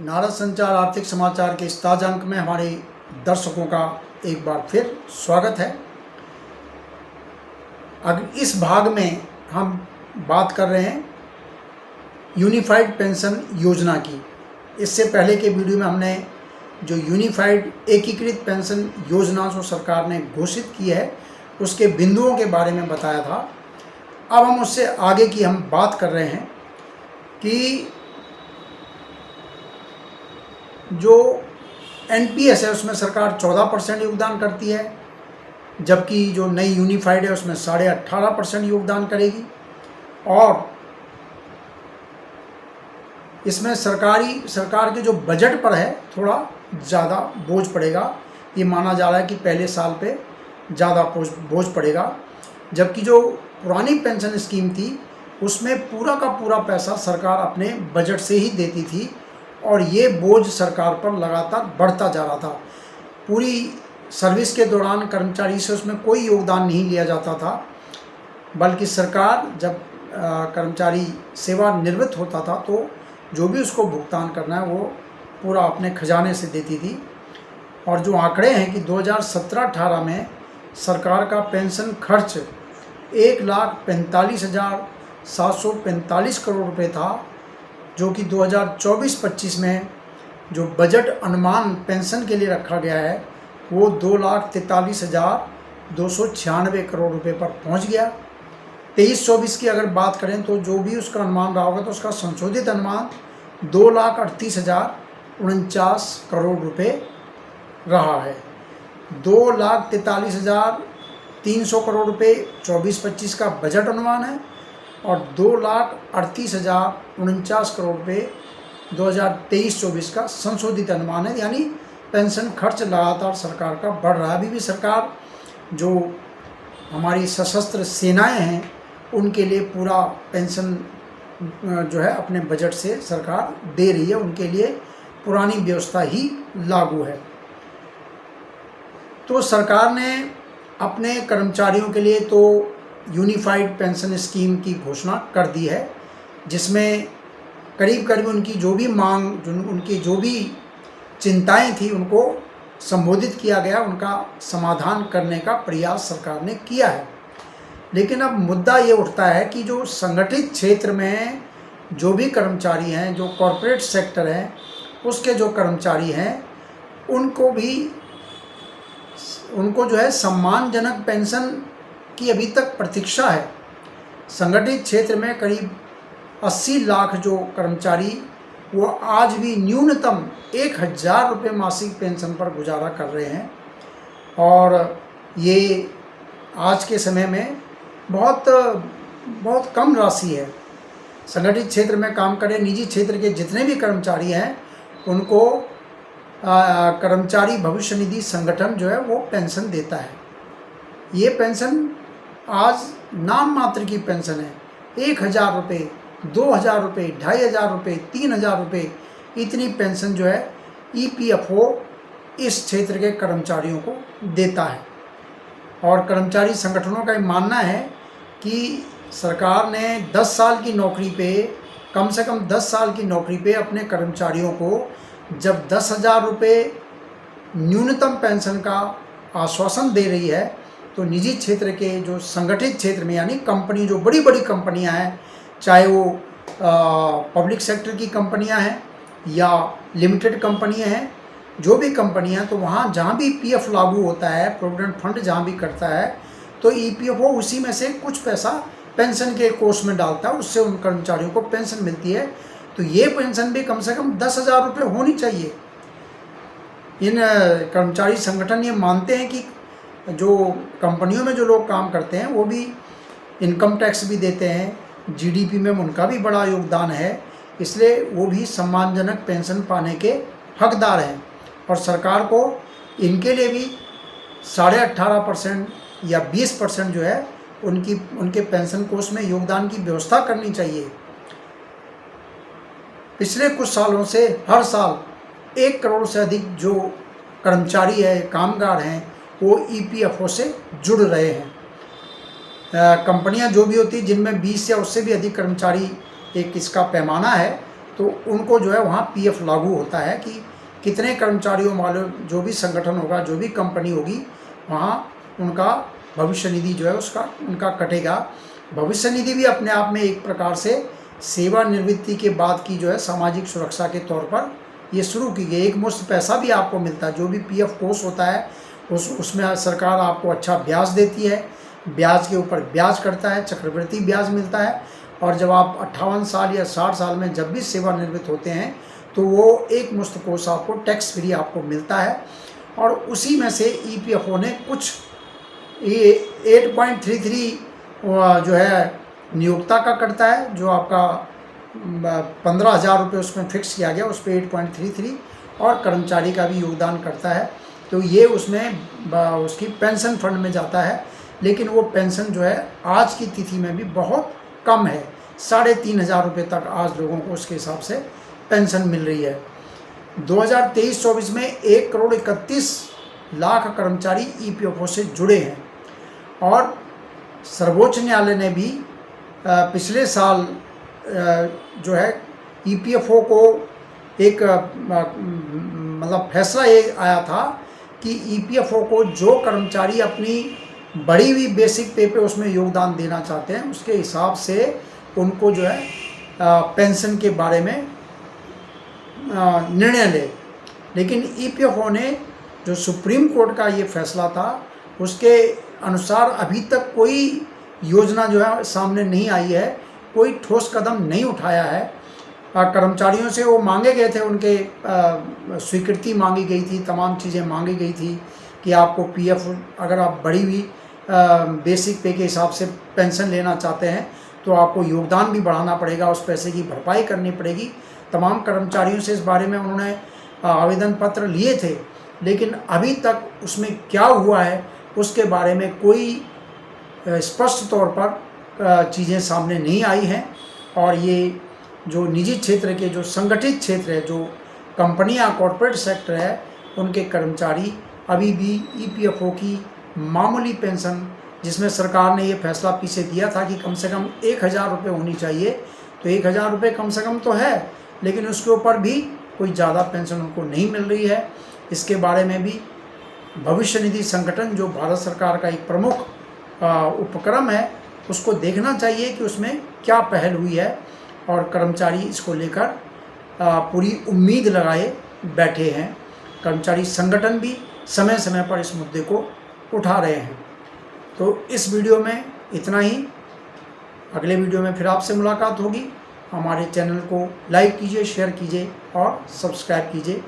नारद संचार आर्थिक समाचार के इस ताज़ा अंक में हमारे दर्शकों का एक बार फिर स्वागत है। अब इस भाग में हम बात कर रहे हैं यूनिफाइड पेंशन योजना की। इससे पहले के वीडियो में हमने जो यूनिफाइड एकीकृत पेंशन योजना जो सरकार ने घोषित की है उसके बिंदुओं के बारे में बताया था। अब हम उससे आगे की हम बात कर रहे हैं कि जो एनपीएस है उसमें सरकार 14% योगदान करती है, जबकि जो नई यूनिफाइड है उसमें 18.5% योगदान करेगी। और इसमें सरकार के जो बजट पर है थोड़ा ज़्यादा बोझ पड़ेगा। ये माना जा रहा है कि पहले साल पे ज़्यादा बोझ पड़ेगा, जबकि जो पुरानी पेंशन स्कीम थी उसमें पूरा का पूरा पैसा सरकार अपने बजट से ही देती थी और ये बोझ सरकार पर लगातार बढ़ता जा रहा था। पूरी सर्विस के दौरान कर्मचारी से उसमें कोई योगदान नहीं लिया जाता था, बल्कि सरकार जब कर्मचारी सेवानिवृत्त होता था तो जो भी उसको भुगतान करना है वो पूरा अपने खजाने से देती थी। और जो आंकड़े हैं कि 2017-18 में सरकार का पेंशन खर्च 1,45,745 करोड़ रुपये था, जो कि 2024-25 में जो बजट अनुमान पेंशन के लिए रखा गया है वो 2,43,296 करोड़ रुपये पर पहुंच गया। 23-24 की अगर बात करें तो जो भी उसका अनुमान रहा होगा तो उसका संशोधित अनुमान 2,38,049 करोड़ रुपये रहा है। 2,43,300 करोड़ रुपये 24-25 का बजट अनुमान है और 2,38,049 करोड़ रुपये 2023-24 का संशोधित अनुमान है। यानी पेंशन खर्च लगातार सरकार का बढ़ रहा है। अभी भी सरकार जो हमारी सशस्त्र सेनाएं हैं उनके लिए पूरा पेंशन जो है अपने बजट से सरकार दे रही है, उनके लिए पुरानी व्यवस्था ही लागू है। तो सरकार ने अपने कर्मचारियों के लिए तो यूनिफाइड पेंशन स्कीम की घोषणा कर दी है, जिसमें करीब करीब उनकी जो भी मांग, उनकी जो भी चिंताएं थी उनको संबोधित किया गया, उनका समाधान करने का प्रयास सरकार ने किया है। लेकिन अब मुद्दा ये उठता है कि जो संगठित क्षेत्र में जो भी कर्मचारी हैं, जो कॉरपोरेट सेक्टर है उसके जो कर्मचारी हैं उनको जो है सम्मानजनक पेंशन की अभी तक प्रतीक्षा है। संगठित क्षेत्र में करीब 80 लाख जो कर्मचारी वो आज भी न्यूनतम 1,000 रुपये मासिक पेंशन पर गुजारा कर रहे हैं और ये आज के समय में बहुत कम राशि है। संगठित क्षेत्र में काम करे निजी क्षेत्र के जितने भी कर्मचारी हैं उनको कर्मचारी भविष्य निधि संगठन जो है वो पेंशन देता है। ये पेंशन आज नाम मात्र की पेंशन है। 1,000 रुपये, 2,000 रुपये, 2,500 रुपये, 3,000 रुपये इतनी पेंशन जो है ईपीएफओ इस क्षेत्र के कर्मचारियों को देता है। और कर्मचारी संगठनों का मानना है कि सरकार ने 10 साल की नौकरी पे, कम से कम 10 साल की नौकरी पे अपने कर्मचारियों को जब 10,000 रुपये न्यूनतम पेंशन का आश्वासन दे रही है तो निजी क्षेत्र के जो संगठित क्षेत्र में यानी कंपनी, जो बड़ी बड़ी कंपनियां हैं, चाहे वो पब्लिक सेक्टर की कंपनियां हैं या लिमिटेड कंपनियां हैं, जो भी कंपनियां, तो वहाँ जहाँ भी पीएफ लागू होता है, प्रोविडेंट फंड जहाँ भी करता है तो ईपीएफओ उसी में से कुछ पैसा पेंशन के कोष में डालता है, उससे उन कर्मचारियों को पेंशन मिलती है। तो ये पेंशन भी कम से कम 10,000 रुपये होनी चाहिए। इन कर्मचारी संगठन ये मानते हैं कि जो कंपनियों में जो लोग काम करते हैं वो भी इनकम टैक्स भी देते हैं, जीडीपी में उनका भी बड़ा योगदान है, इसलिए वो भी सम्मानजनक पेंशन पाने के हकदार हैं। और सरकार को इनके लिए भी 18.5% या 20% जो है उनके पेंशन कोष में योगदान की व्यवस्था करनी चाहिए। पिछले कुछ सालों से हर साल 1 करोड़ से अधिक जो कर्मचारी है, कामगार हैं, वो ईपीएफओ से जुड़ रहे हैं। कंपनियां जो भी होती जिनमें 20 या उससे भी अधिक कर्मचारी, एक इसका पैमाना है, तो उनको जो है वहाँ पीएफ लागू होता है कि कितने कर्मचारियों वाले जो भी संगठन होगा, जो भी कंपनी होगी, वहाँ उनका भविष्य निधि जो है उसका उनका कटेगा। भविष्य निधि भी अपने आप में एक प्रकार से सेवानिवृत्ति के बाद की जो है सामाजिक सुरक्षा के तौर पर ये शुरू की गई। एक मुश्त पैसा भी आपको मिलता है, जो भी पीएफ कोष होता है उसमें सरकार आपको अच्छा ब्याज देती है, ब्याज के ऊपर ब्याज करता है, चक्रवृद्धि ब्याज मिलता है। और जब आप 58 साल या 60 साल में जब भी सेवानिवृत्त होते हैं तो वो एक मुश्त कोष आपको टैक्स फ्री आपको मिलता है। और उसी में से ईपीएफओ ने कुछ 8.33 जो है नियोक्ता का करता है, जो आपका 15,000 रुपये उसमें फिक्स किया गया, उस पर 8.33, और कर्मचारी का भी योगदान करता है। तो ये उसमें उसकी पेंशन फंड में जाता है। लेकिन वो पेंशन जो है आज की तिथि में भी बहुत कम है, 3,500 रुपये तक आज लोगों को उसके हिसाब से पेंशन मिल रही है। 2023-24 में 1,31,00,000 कर्मचारी ईपीएफओ से जुड़े हैं। और सर्वोच्च न्यायालय ने भी पिछले साल जो है ईपीएफओ को एक मतलब फैसला ये आया था कि ईपीएफओ को जो कर्मचारी अपनी बढ़ी हुई बेसिक पे उसमें योगदान देना चाहते हैं, उसके हिसाब से उनको जो है पेंशन के बारे में निर्णय ले। लेकिन ईपीएफओ ने जो सुप्रीम कोर्ट का ये फैसला था उसके अनुसार अभी तक कोई योजना जो है सामने नहीं आई है, कोई ठोस कदम नहीं उठाया है। कर्मचारियों से वो मांगे गए थे, उनके स्वीकृति मांगी गई थी, तमाम चीज़ें मांगी गई थी कि आपको पीएफ, अगर आप बढ़ी हुई बेसिक पे के हिसाब से पेंशन लेना चाहते हैं तो आपको योगदान भी बढ़ाना पड़ेगा, उस पैसे की भरपाई करनी पड़ेगी। तमाम कर्मचारियों से इस बारे में उन्होंने आवेदन पत्र लिए थे, लेकिन अभी तक उसमें क्या हुआ है उसके बारे में कोई स्पष्ट तौर पर चीज़ें सामने नहीं आई हैं। और ये जो निजी क्षेत्र के जो संगठित क्षेत्र है, जो कंपनियां, कॉरपोरेट सेक्टर है, उनके कर्मचारी अभी भी ईपीएफओ की मामूली पेंशन, जिसमें सरकार ने ये फैसला पीछे दिया था कि कम से कम 1,000 रुपये होनी चाहिए, तो 1,000 रुपये कम से कम तो है, लेकिन उसके ऊपर भी कोई ज़्यादा पेंशन उनको नहीं मिल रही है। इसके बारे में भी भविष्य निधि संगठन, जो भारत सरकार का एक प्रमुख उपक्रम है, उसको देखना चाहिए कि उसमें क्या पहल हुई है। और कर्मचारी इसको लेकर पूरी उम्मीद लगाए बैठे हैं। कर्मचारी संगठन भी समय समय पर इस मुद्दे को उठा रहे हैं। तो इस वीडियो में इतना ही। अगले वीडियो में फिर आपसे मुलाकात होगी। हमारे चैनल को लाइक कीजिए, शेयर कीजिए और सब्सक्राइब कीजिए।